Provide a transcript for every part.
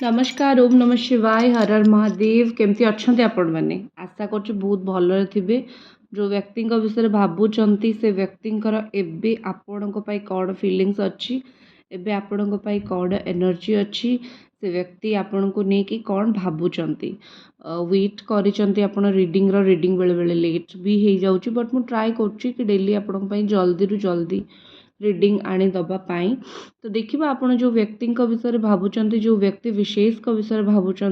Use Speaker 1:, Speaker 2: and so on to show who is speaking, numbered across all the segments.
Speaker 1: नमस्कार ओम नमः शिवाय हर हर महादेव केमती अच्छे आपण मैंने आशा कर बहुत भलरे थे जो व्यक्ति विषय भावुंट से व्यक्तिर एबे आपण कौन फिलिंग्स अच्छी एबे आपण कौन एनर्जी अच्छी से व्यक्ति आपण को लेकिन कौन भावुंट वेट कर रीडिंग बेले बेले लेट भी हो जाऊँ बट मुझे ट्राए कर डेली आपण जल्दी रू जल्दी रीडिंग आनीदवाई तो देखा आप जो व्यक्ति विषय भावुंट जो व्यक्ति विशेष विषय भावुंट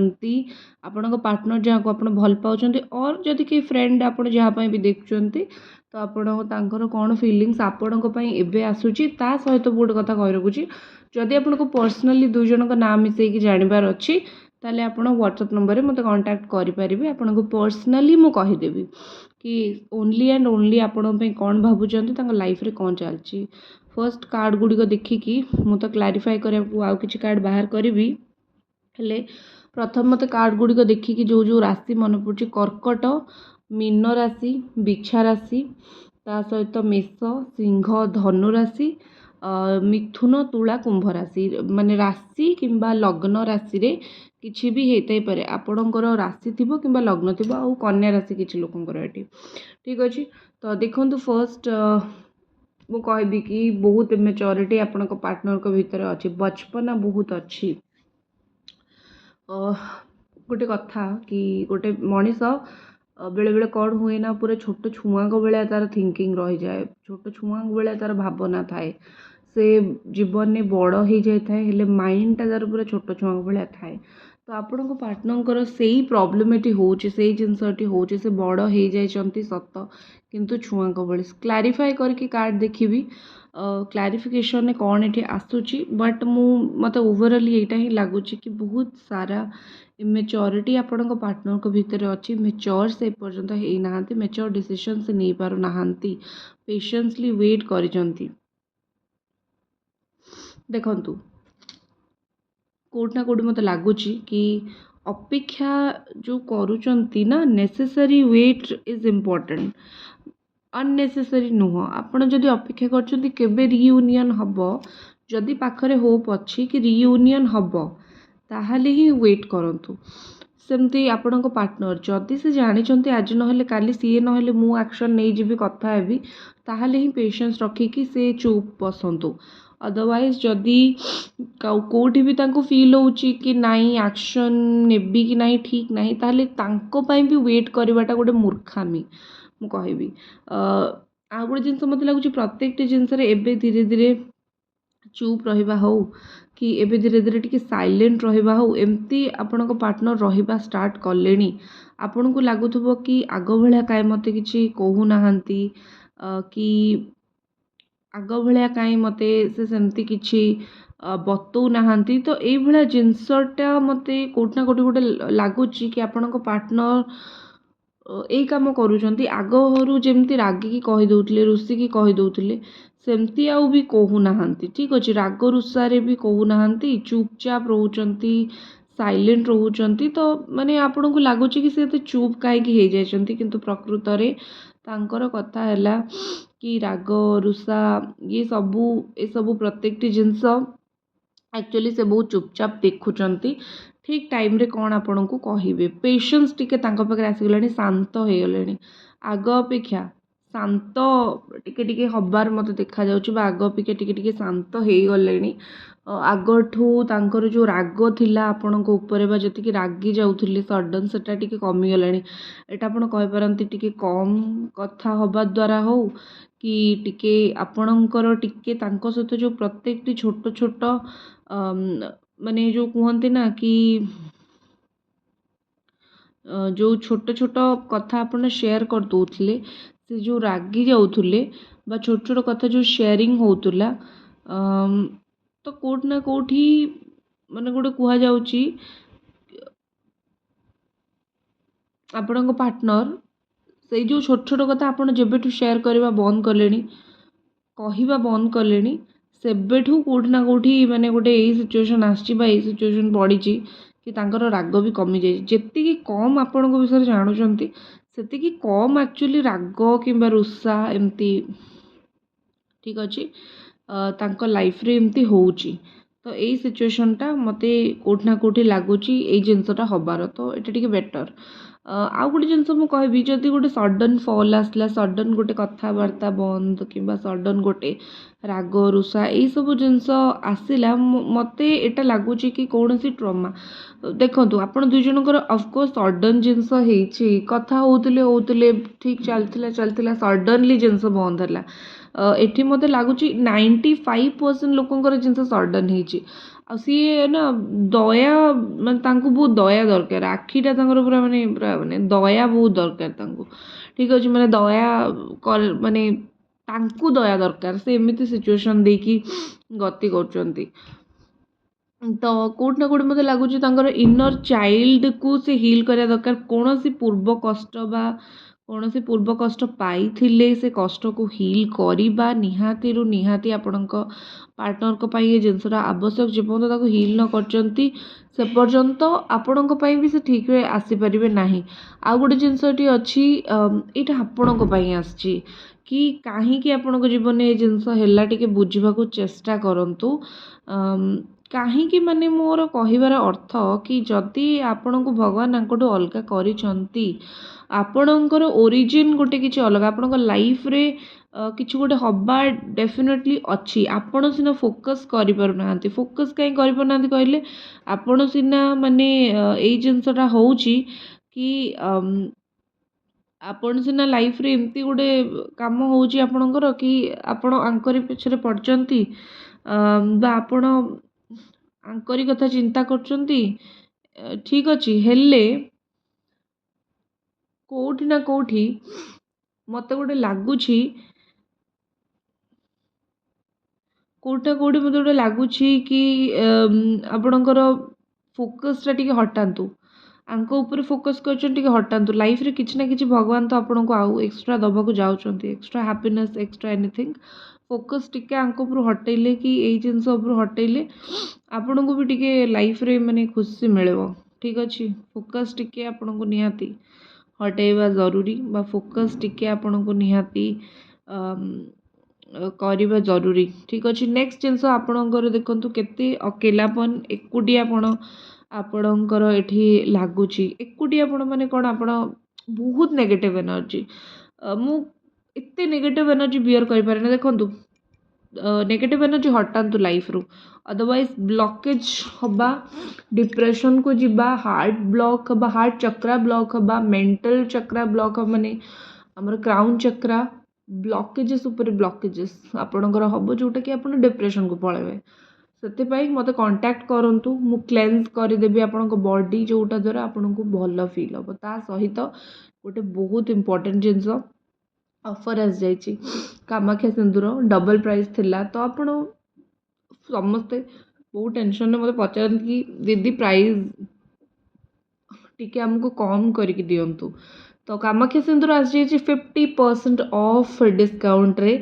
Speaker 1: आपण पार्टनर जहाँ को आप भल पाँच और जदि कहीं फ्रेंड आप जहाँपाई भी देखुं तो आपण कौन फिलिंग्स आपण एवं आसूची सहित गोटे कथा कही रखुच्छी जदि आपको पर्सनाली दुई जन ना मिसेक जानवर अच्छी ताले आपण व्हाट्सएप नंबर मत कांटेक्ट करेंगे आपको पर्सनाली मुझे कहीदेवी कि ओनली एंड ओनली आपण कौन भावुंट लाइफ रे कौन चलती फर्स्ट कार्ड गुड़िक देखिकी मु तो क्लारीफाई करा कि कार्ड बाहर करी हेले प्रथम मत कार्ड गुड़िक देखिकी जो जो राशि मन पड़ी कर्कट मीन राशि बिछा राशि ता सहित मेष सिंह धनु राशि मिथुन तुला कुंभ राशि माने राशि किंबा लग्न राशि रे किछि भी हेतै पारे आपणकर राशि थिबो किंबा लग्न थिबो आ कन्या राशि किछि लोकंकर एठी ठीक अछि तो देखंतु फर्स्ट मु कहबी कि बहुत मेच्योरिटी आपण पार्टनर को भीतर अच्छी बचपना बहुत अच्छी गोटे कथा कि गोटे मनीष बेले बेले कौन हुए ना पूरा छोट छुआ को बेले तार थिंकिंग रही जाए छोट छुआ बेले तार भावना थाए से जीवन में बड़ हो जाए हेले माइंडटा तार पूरा छोट छुआ भाया थाए तो आपण पार्टनर से ही प्रॉब्लमेटी होची से जिनसटी होची से बड़ हो जाती सत किंतु छुआ भाई क्लारीफाई करके कार्ड देखी क्लारिफिकेशन कौन ये आसूची बट मत ओवरऑल यहीटा ही लगुच कि बहुत सारा इमेच्योरिटी आपण पार्टनर को भीतर अच्छी मेच्योर से पर्यंत होना मेच्योर डिसीजन से नहीं पार ना पेशेंसली वेट कर देखंतु कोट ना कोट मत लगुच कि अपेक्षा जो करुँच ना necessary weight is important unnecessary नुह आपण जदि अपेक्षा कर रियूनियन हम जदि पाखरे होप अच्छी कि रियूनियन हम ताहले ही वेट करंतु सेमती आपण पार्टनर जदि से जानते आज ना काली सी ना मु एक्शन नहीं जीवी कथा हेबी ताहले ही पेशेंस रखिकी से चुप बसंतु अदरवाइज जदि कौटी भी तांको फील होची कि नाई एक्शन नेबी कि नाई ठीक नाई ताहले तांको पई भी वेट करवाटा गोटे मूर्खामी मु कहबी आ गोटे जिनस मत लगुच प्रत्येक जिनस एबे धीरे धीरे चुप रहिबा हो कि एबे धीरे धीरे टिके साइलेंट रहिबा हो एमती आपण पार्टनर रहिबा स्टार्ट कलेनी आपण को लागुथबो कि आग भलिया काहे मते किछि कहू नाहंती कि आग भलिया काहे मते से सेमती किछि बतौ नाहंती तो एई भलिया जिनसटा मते कोट ना कोट गोटे लागुच कि आपण पार्टनर यही कम करुँच आगु जमी रागिकी कहीदे रुषिकी कहीदे सेमती आउ भी कहूना ठीक अच्छे राग रुषारे भी कहूना चुपचाप रोचंती साइलेंट रोचंती तो माने आपण को लगुच कि से चुप कहीं किंतु प्रकृत रे तांकर कथा है कि राग रुषा ये सबू प्रत्येक जिनस एक्चुअली से बहुत चुपचाप देखुंट ठीक टाइम रे कौन आपन को कहिबे पेशेंस टिके तांको पाखे आसीगलानी शांत हो गले आग अपेक्षा शांत टिके टिके हबार मत देखा जाउछि बा आग अपेक्षा टिके टिके शांत हो गले आगठू तांकर जो राग थिला आपन को ऊपर बा जति कि रागी जाउथिले सडन सेटा टिके कमी गलानी एटा आपन कहि परंती टिके कम कथा हबा द्वारा हो कि टिके आपणकर टिके तांको सहित जो प्रत्येक छोट छोट माने जो कहते ना कि जो छोट छोट कथा आपन शेयर कर दौले से जो रागी जाऊले बा छोट छोट कथा जो शेयरिंग होतुला तो कोट ना कोठी माने गोटे कह जाउची आपण पार्टनर से जो छोट छोट कथा आपन जेबेठू शेयर करवा बंद कले कहवा बंद कले सेबेठू कोठी ना कोठी माने गोटे यही सिचुएशन आसी सिचुएशन पड़ी कि तांकर राग भी कमी जाए जेतिकी कम आपण विषय जानुचंती सेतिकी कम एक्चुअली राग किंबा रुषा एमती ठीक अच्छे तांको लाइफ रे एमती होउची तो यही सिचुएशनटा मते कोठी ना कोठी लगुच यही जिनसटा हबार तो ये टिके बेटर आउ गोटे जिनस मुझे कहबी जदि गोटे सडन फल आसला सडन गोटे कथबार्ता बंद कि सडन गोटे राग रुषा यही सब जिनस आसला मत यहाँ लगुच कि कौन सी ट्रमा देखो आप दुई जनकर ऑफकोर्स सडन जिनस कथा होते ठीक चलता सडनली जिनस बंद है एठी मत लगुच 95% लोकंर जिनस सडन होती सी ना दया माने बहुत दया दरकार आखिटा पूरा माने दया बहुत दरकार ठीक अच्छे माने दया कर माने तांकु दया दरकार से एमती सिचुएशन देकी गति कर तो कोट ना कोट मत लगुच इनर चाइल्ड को से हिल करा दरकार कौन सी पूर्व कष्ट बा कौन सी पूर्व कष्ट पाई से कष्ट को हिल करवा निहाती रु निहाती आपण पार्टनर को पाई ये जिनसटा आवश्यक जेपर्यंत ताको हिल न करचंती से पर्यंत आपण भी से ठीक रे आसीपारे ना आउ गोटे जिनसटी अच्छी यहाँ आपण आसी कि कहीं आपण जीवन में ये जिनस है टे बुझा चेष्टा करूँ कहीं माने मोर कहिबार अर्थ कि जदि आपण को भगवान आंकटू अलगा करिसंती आपणकर ओरिजिन गोटे किसी अलग आपण लाइफ रे किसी गोटे हवा डेफिनेटली अच्छी आपण सिना फोकस करि पारुना फोकस कहीं करि पारुना कहले आपण सिना माने एई जिनसटा होउची कि आपण सिना लाइफ रे एमती गोटे काम होउची आपणकर कि आपण आंकरी पिछरे पड़चंती बा आपण आंकरी कथा चिंता करचंती ठीक अच्छी हेले कोठी ना कोठी मत गोटे लगुच कोटा कोठी मत गोटे लगुच कि आपणकर फोकसटा टिके हटातु आंक ऊपर फोकस कर हटातु लाइफ रे किछि ना किछि भगवान तो आपन को आउ एक्स्ट्रा दबाक जाउछंती extra happiness extra anything focus टिके आंक ऊपर हटेले कि यही जिनस ऊपर हटेले आपन को भी टिके लाइफ रे माने खुशी मिलेबो ठीक अच्छे फोकस टिके आपन को निहाती हटेबा जरूरी बा फोकस टिके आपन को निहाती करवा जरूरी ठीक अच्छे नेक्स्ट जिनस आपणकर देखंतु केते अकेलापन एकुटिया आपणकर एठी लगुच एकुटिया आपण माने कौन आप बहुत नेगेटिव एनर्जी मु एते नेगेटिव एनर्जी बियर करें देखूँ नेगेटिव एनर्जी हटातु लाइफ रू अदरवाइज ब्लॉकेज हवा डिप्रेशन को जीवा हार्ट ब्लॉक हवा हार्ट चक्रा ब्लॉक हवा मेंटल चक्रा ब्लॉक हवा माने हमर क्राउन चक्रा ब्लॉकेजेस ऊपर ब्लॉकेजेस आपणकर हम जोटा कि आप डिप्रेशन को पलैबे से मत कांटेक्ट करूँ मु क्लेंस करदेवी आपण बॉडी जोटा द्वारा आपन को भल फील हम ता सहित गोटे बहुत इंपोर्टेंट जिनस ऑफर आस जाइए कामाख्या सिंदूर डबल प्राइस थिला तो आपण समस्ते बहुत टेंशन में मत पचारती कि दीदी प्राइस टिके आमको कम करके दिंतु तो कामाख्या सिंदूर आस जाइए 50% ऑफ डिस्काउंट रे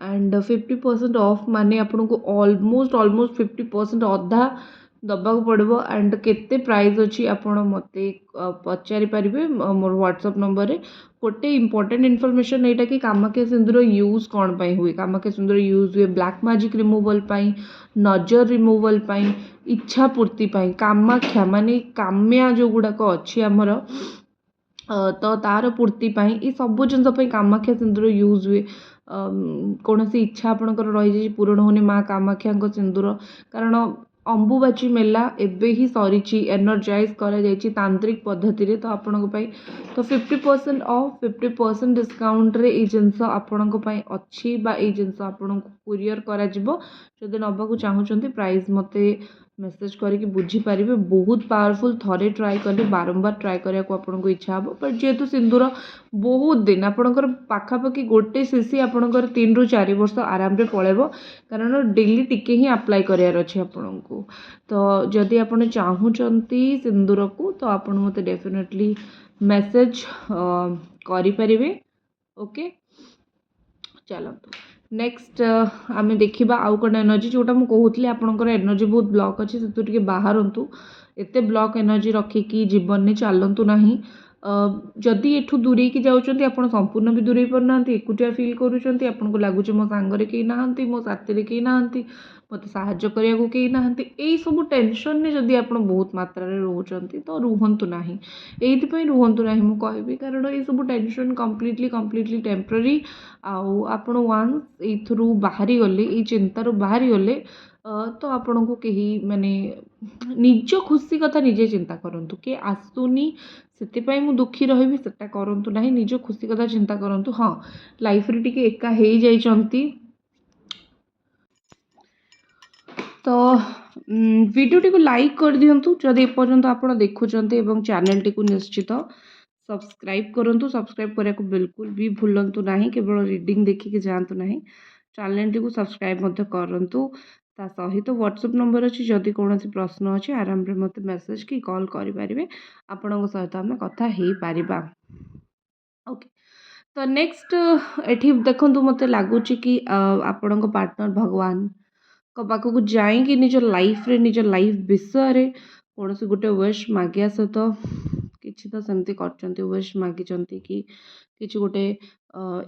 Speaker 1: एंड 50% ऑफ माने आपन को ऑलमोस्ट 50% अधा दबाक पड़ो एंड केते प्राइस अच्छी आपण मते पचारि पारिबे मोर व्हाट्सएप नंबर रे गोटे इंपोर्टेंट इनफॉरमेशन एटा कि कामाख्या सिंदूर यूज कौन पाई हुए कामाख्या सिंदूर यूज हुए ब्लैक मैजिक रिमूवल पाई नजर रिमूवल पाई इच्छा पूर्ति पाई कामाख्या माने काम्या जो गुड़ाक अच्छी आमर तो तार पूर्ति पाई ये सब जिन कामाख्या सिंदूर यूज हुए कौन सी इच्छा आपणकर रही पूरण होनी माँ कामाख्या सिंदूर कारण अंबुबाची मेला एबे ही सरी एनर्जाइज करा जाइए तांत्रिक पद्धति रे तो आपण तो 50% ऑफ 50% डिस्काउंट रे जिनस आपण अच्छी बा जिनस आपण कुरियर करा जिवो जदि नबाकू चाहूचंती प्राइस मते मेसेज करके बुझीपारे बहुत पावरफुल थे ट्राए कले बारंबार ट्राए करने को आपको इच्छा हे बट जेहेतु सिंदूर बहुत दिन आपणकर पाखापाखि गोटे सीसी आपणकर 3 ରୁ 4 वर्ष आराम रे पलैबो कारण डेली टिके ही अप्लाई करार अच्छे आपण को तो जदि आप चाहूँगी सिंदूर को तो आप मत डेफिनेटली मेसेज करें ओके चलतु नेक्स्ट आम देखा आउ कौन एनर्जी जोटा मुझे कहूली आपंकर एनर्जी बहुत ब्लॉक अच्छे से बाहरतु एत ब्लॉक एनर्जी रखिकी जीवन में चलतु ना जदि एठू दूरे की जाऊँच आप संपूर्ण भी दूरे पारना एकुटिया फिल करूँ आपको लगुच मो सांगे कहीं ना मो साथी कहीं ना ମୋତେ ସାହାଯ୍ୟ କରିବାକୁ କେହି ନାହାନ୍ତି, ଏଇସବୁ ଟେନସନ୍ରେ ଯଦି ଆପଣ ବହୁତ ମାତ୍ରାରେ ରହୁଛନ୍ତି ତ ରୁହନ୍ତୁ ନାହିଁ। ଏଇଥିପାଇଁ ରୁହନ୍ତୁ ନାହିଁ ମୁଁ କହିବି, କାରଣ ଏଇସବୁ ଟେନସନ୍ କମ୍ପ୍ଲିଟଲି ଟେମ୍ପରାରୀ। ଆଉ ଆପଣ ୱାନ୍ସ ଏଇଥିରୁ ବାହାରିଗଲେ, ଏଇ ଚିନ୍ତାରୁ ବାହାରିଗଲେ ତ ଆପଣଙ୍କୁ କେହି ମାନେ ନିଜ ଖୁସି କଥା ନିଜେ ଚିନ୍ତା କରନ୍ତୁ। କିଏ ଆସୁନି ସେଥିପାଇଁ ମୁଁ ଦୁଃଖୀ ରହିବି ସେଟା କରନ୍ତୁ ନାହିଁ, ନିଜ ଖୁସି କଥା ଚିନ୍ତା କରନ୍ତୁ। ହଁ, ଲାଇଫ୍ରେ ଟିକେ ଏକା ହେଇଯାଇଛନ୍ତି ତ ଭିଡ଼ିଓଟିକୁ ଲାଇକ୍ କରିଦିଅନ୍ତୁ ଯଦି ଏପର୍ଯ୍ୟନ୍ତ ଆପଣ ଦେଖୁଛନ୍ତି, ଏବଂ ଚ୍ୟାନେଲଟିକୁ ନିଶ୍ଚିତ ସବସ୍କ୍ରାଇବ୍ କରନ୍ତୁ। ସବସ୍କ୍ରାଇବ୍ କରିବାକୁ ବିଲକୁଲ ବି ଭୁଲନ୍ତୁ ନାହିଁ, କେବଳ ରିଡ଼ିଂ ଦେଖିକି ଯାଆନ୍ତୁ ନାହିଁ, ଚ୍ୟାନେଲଟିକୁ ସବସ୍କ୍ରାଇବ୍ ମଧ୍ୟ କରନ୍ତୁ। ତା ସହିତ ହ୍ୱାଟ୍ସଆପ୍ ନମ୍ବର ଅଛି, ଯଦି କୌଣସି ପ୍ରଶ୍ନ ଅଛି ଆରାମରେ ମୋତେ ମେସେଜ୍ କି କଲ୍ କରିପାରିବେ, ଆପଣଙ୍କ ସହିତ ଆମେ କଥା ହେଇପାରିବା। ଓକେ, ତ ନେକ୍ସଟ ଏଠି ଦେଖନ୍ତୁ, ମୋତେ ଲାଗୁଛି କି ଆପଣଙ୍କ ପାର୍ଟନର ଭଗବାନଙ୍କ ପାଖକୁ ଯାଇକି ନିଜ ଲାଇଫ୍ରେ, ନିଜ ଲାଇଫ୍ ବିଷୟରେ କୌଣସି ଗୋଟେ ୱିଶ୍ ମାଗିବା ସହିତ କିଛି ତ ସେମିତି କରିଛନ୍ତି, ୱିଶ୍ ମାଗିଛନ୍ତି କି କିଛି ଗୋଟେ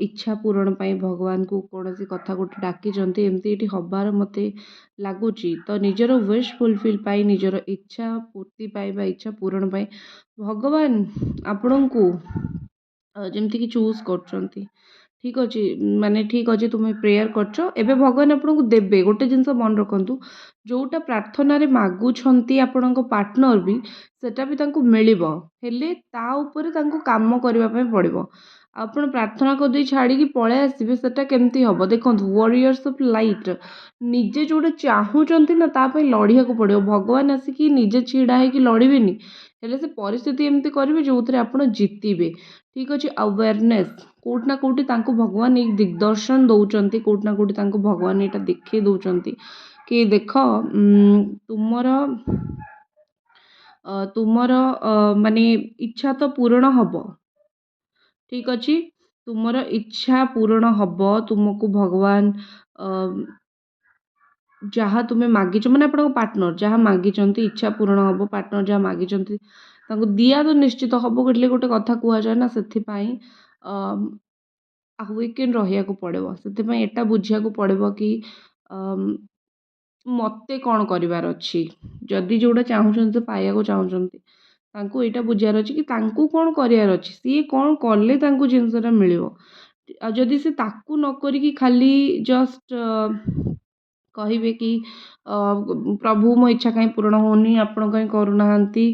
Speaker 1: ଇଚ୍ଛା ପୂରଣ ପାଇଁ ଭଗବାନଙ୍କୁ କୌଣସି କଥା ଗୋଟେ ଡାକିଛନ୍ତି, ଏମିତି ଏଠି ହବାର ମୋତେ ଲାଗୁଛି। ତ ନିଜର ୱିଶ୍ ଫୁଲଫିଲ୍ ପାଇଁ, ନିଜର ଇଚ୍ଛା ପୂର୍ତ୍ତି ପାଇଁ ବା ଇଚ୍ଛା ପୂରଣ ପାଇଁ ଭଗବାନ ଆପଣଙ୍କୁ ଯେମିତିକି ଚୁଜ୍ କରୁଛନ୍ତି। ଠିକ୍ ଅଛି, ମାନେ ଠିକ୍ ଅଛି, ତୁମେ ପ୍ରେୟାର କରୁଛ, ଏବେ ଭଗବାନ ଆପଣଙ୍କୁ ଦେବେ। ଗୋଟେ ଜିନିଷ ମନେ ରଖନ୍ତୁ, ଯେଉଁଟା ପ୍ରାର୍ଥନାରେ ମାଗୁଛନ୍ତି ଆପଣଙ୍କ ପାର୍ଟନର ବି, ସେଟା ବି ତାଙ୍କୁ ମିଳିବ, ହେଲେ ତା ଉପରେ ତାଙ୍କୁ କାମ କରିବା ପାଇଁ ପଡ଼ିବ। ଆପଣ ପ୍ରାର୍ଥନା କରିଦେଇ ଛାଡ଼ିକି ପଳେଇ ଆସିବେ, ସେଟା କେମିତି ହେବ? ଦେଖନ୍ତୁ, ୱାରିୟର୍ସ ଅଫ୍ ଲାଇଟ୍, ନିଜେ ଯେଉଁଟା ଚାହୁଁଛନ୍ତି ନା ତା ପାଇଁ ଲଢ଼ିବାକୁ ପଡ଼ିବ। ଭଗବାନ ଆସିକି ନିଜେ ଛିଡ଼ା ହେଇକି ଲଢ଼ିବେନି, ହେଲେ ସେ ପରିସ୍ଥିତି ଏମିତି କରିବେ ଯେଉଁଥିରେ ଆପଣ ଜିତିବେ। ଠିକ୍ ଅଛି, ଆୱେରନେସ୍ କେଉଁଠି ନା କେଉଁଠି ତାଙ୍କୁ ଭଗବାନ ଏଇ ଦିଗ୍ଦର୍ଶନ ଦେଉଛନ୍ତି, କେଉଁଠି ନା କେଉଁଠି ତାଙ୍କୁ ଭଗବାନ ଏଇଟା ଦେଖେଇ ଦେଉଛନ୍ତି କି ଦେଖ, ତୁମର ତୁମର ମାନେ ଇଚ୍ଛା ତ ପୂରଣ ହେବ। ଠିକ୍ ଅଛି, ତୁମର ଇଚ୍ଛା ପୂରଣ ହେବ, ତୁମକୁ ଭଗବାନ ଯାହା ତୁମେ ମାଗିଛ, ମାନେ ଆପଣଙ୍କ ପାର୍ଟନର ଯାହା ମାଗିଛନ୍ତି ଇଚ୍ଛା ପୂରଣ ହେବ। ପାର୍ଟନର ଯାହା ମାଗିଛନ୍ତି ତାଙ୍କୁ ଦିଆ ତ ନିଶ୍ଚିତ ହେବ, କହିଲେ ଗୋଟେ କଥା କୁହାଯାଏ ନା, ସେଥିପାଇଁ ୱିକେଣ୍ଡ ରହିବାକୁ ପଡ଼ିବ। ସେଥିପାଇଁ ଏଟା ବୁଝିବାକୁ ପଡ଼ିବ କି ମୋତେ କ'ଣ କରିବାର ଅଛି। ଯଦି ଯେଉଁଟା ଚାହୁଁଛନ୍ତି, ସେ ପାଇବାକୁ ଚାହୁଁଛନ୍ତି, ତାଙ୍କୁ ଏଇଟା ବୁଝିବାର ଅଛି କି ତାଙ୍କୁ କ'ଣ କରିବାର ଅଛି, ସିଏ କ'ଣ କଲେ ତାଙ୍କୁ ଜିନିଷଟା ମିଳିବ। ଆଉ ଯଦି ସେ ତାକୁ ନ କରିକି ଖାଲି ଜଷ୍ଟ କହିବେ କି ପ୍ରଭୁ ମୋ ଇଚ୍ଛା କାହିଁ ପୂରଣ ହେଉନି, ଆପଣ କାହିଁ କରୁନାହାନ୍ତି,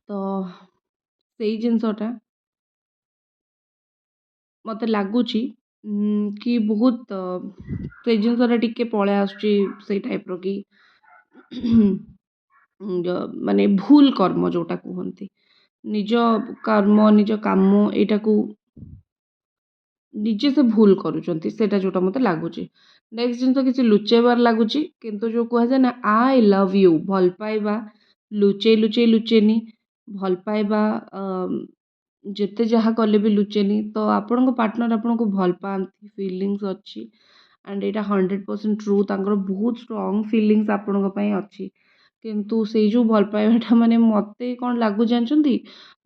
Speaker 1: ତ ସେଇ ଜିନିଷଟା ମୋତେ ଲାଗୁଛି କି ବହୁତ ସେଇ ଜିନିଷଟା ଟିକେ ପଳେଇ ଆସୁଛି ସେଇ ଟାଇପ୍ର କି ମାନେ ଭୁଲ କର୍ମ ଯେଉଁଟା କୁହନ୍ତି, ନିଜ କର୍ମ, ନିଜ କାମ, ଏଇଟାକୁ ନିଜେ ସେ ଭୁଲ କରୁଛନ୍ତି, ସେଇଟା ଯେଉଁଟା ମୋତେ ଲାଗୁଛି। ନେକ୍ସଟ ଜିନିଷ କିଛି ଲୁଚେଇବାର ଲାଗୁଛି, କିନ୍ତୁ ଯେଉଁ କୁହାଯାଏ ନା ଆଇ ଲଭ୍ ୟୁ, ଭଲ ପାଇବା ଲୁଚେନି। ଭଲ ପାଇବା ଯେତେ ଯାହା କଲେ ବି ଲୁଚେନି। ତ ଆପଣଙ୍କ ପାର୍ଟନର ଆପଣଙ୍କୁ ଭଲ ପାଆନ୍ତି, ଫିଲିଙ୍ଗସ୍ ଅଛି, ଆଣ୍ଡ ଏଇଟା 100% ଟ୍ରୁ। ତାଙ୍କର ବହୁତ ଷ୍ଟ୍ରଙ୍ଗ ଫିଲିଙ୍ଗସ୍ ଆପଣଙ୍କ ପାଇଁ ଅଛି, କିନ୍ତୁ ସେଇ ଯେଉଁ ଭଲ ପାଇବାଟା, ମାନେ ମୋତେ କ'ଣ ଲାଗୁଛି ଜାଣିଛନ୍ତି,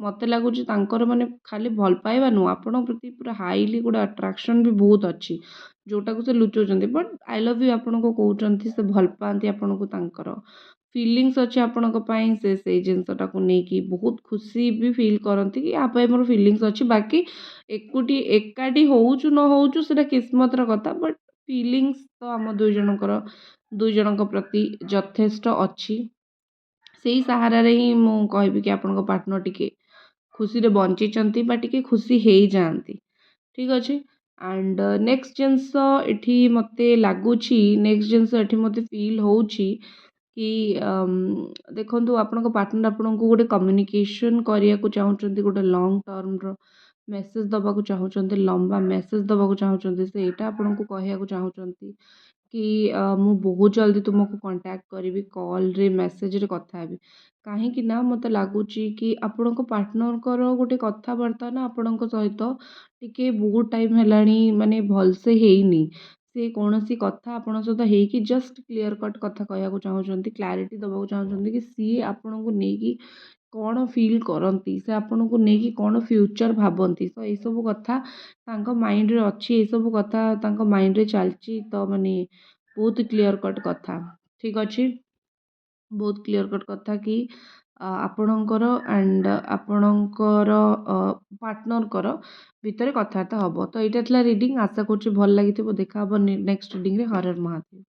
Speaker 1: ମୋତେ ଲାଗୁଛି ତାଙ୍କର ମାନେ ଖାଲି ଭଲ ପାଇବା ନୁହଁ, ଆପଣଙ୍କ ପ୍ରତି ପୁରା ହାଇଲି ଗୋଟେ ଆଟ୍ରାକ୍ସନ୍ ବି ବହୁତ ଅଛି, ଯେଉଁଟାକୁ ସେ ଲୁଚଉଛନ୍ତି। ବଟ୍ ଆଇ ଲଭ୍ ୟୁ ଆପଣଙ୍କୁ କହୁଛନ୍ତି, ସେ ଭଲ ପାଆନ୍ତି ଆପଣଙ୍କୁ, ତାଙ୍କର ଫିଲିଙ୍ଗସ୍ ଅଛି ଆପଣଙ୍କ ପାଇଁ, ସେ ସେଇ ଜିନିଷଟାକୁ ନେଇକି ବହୁତ ଖୁସି ବି ଫିଲ୍ କରନ୍ତି କି ୟା ପାଇଁ ମୋର ଫିଲିଙ୍ଗସ୍ ଅଛି। ବାକି ଏକାଠି ହେଉଛୁ ନ ହେଉଛୁ ସେଇଟା କିସ୍ମତର କଥା, ବଟ୍ ଫିଲିଙ୍ଗସ୍ ତ ଆମ ଦୁଇ ଜଣଙ୍କ ପ୍ରତି ଯଥେଷ୍ଟ ଅଛି। ସେଇ ସାହାରାରେ ହିଁ ମୁଁ କହିବି କି ଆପଣଙ୍କ ପାର୍ଟନର ଟିକେ ଖୁସିରେ ବଞ୍ଚିଛନ୍ତି ବା ଟିକେ ଖୁସି ହେଇଯାଆନ୍ତି। ଠିକ୍ ଅଛି, ଆଣ୍ଡ ନେକ୍ସଟ ଜିନିଷ ଏଠି ମୋତେ ଲାଗୁଛି, ଫିଲ୍ ହେଉଛି କି ଦେଖନ୍ତୁ, ଆପଣଙ୍କ ପାର୍ଟନର ଆପଣଙ୍କୁ ଗୋଟେ କମ୍ୟୁନିକେସନ୍ କରିବାକୁ ଚାହୁଁଛନ୍ତି, ଗୋଟେ ଲଙ୍ଗ୍ ଟର୍ମର ମେସେଜ୍ ଦେବାକୁ ଚାହୁଁଛନ୍ତି, ଲମ୍ବା ମେସେଜ୍ ଦେବାକୁ ଚାହୁଁଛନ୍ତି। ସେ ଏଇଟା ଆପଣଙ୍କୁ କହିବାକୁ ଚାହୁଁଛନ୍ତି କି ମୁଁ ବହୁତ ଜଲ୍ଦି ତୁମକୁ କଣ୍ଟାକ୍ଟ କରିବି, କଲ୍ରେ ମେସେଜରେ କଥା ହେବି। କାହିଁକି ନା ମୋତେ ଲାଗୁଛି କି ଆପଣଙ୍କ ପାର୍ଟନରଙ୍କର ଗୋଟେ କଥାବାର୍ତ୍ତା ନା ଆପଣଙ୍କ ସହିତ ଟିକେ ବହୁତ ଟାଇମ୍ ହେଲାଣି ମାନେ ଭଲସେ ହେଇନି। ସେ କୌଣସି କଥା ଆପଣଙ୍କ ସହିତ ହେଇକି ଜଷ୍ଟ କ୍ଲିୟର କଟ୍ କଥା କହିବାକୁ ଚାହୁଁଛନ୍ତି, କ୍ଲାରିଟି ଦେବାକୁ ଚାହୁଁଛନ୍ତି କି ସିଏ ଆପଣଙ୍କୁ ନେଇକି କ'ଣ ଫିଲ୍ କରନ୍ତି, ସେ ଆପଣଙ୍କୁ ନେଇକି କ'ଣ ଫ୍ୟୁଚର୍ ଭାବନ୍ତି। ତ ଏଇସବୁ କଥା ତାଙ୍କ ମାଇଣ୍ଡରେ ଅଛି, ଏଇସବୁ କଥା ତାଙ୍କ ମାଇଣ୍ଡରେ ଚାଲିଛି। ତ ମାନେ बहुत क्लीयर कट कथा ठीक अच्छे बहुत क्लीयर कट कथा कि आपणकर एंड आपणकर पार्टनर भितर कथबार्ता हम तो यहाँ रीडिंग आशा करूँ भल लगी देखा नेक्स्ट रीडिंग रे हरर महादेव।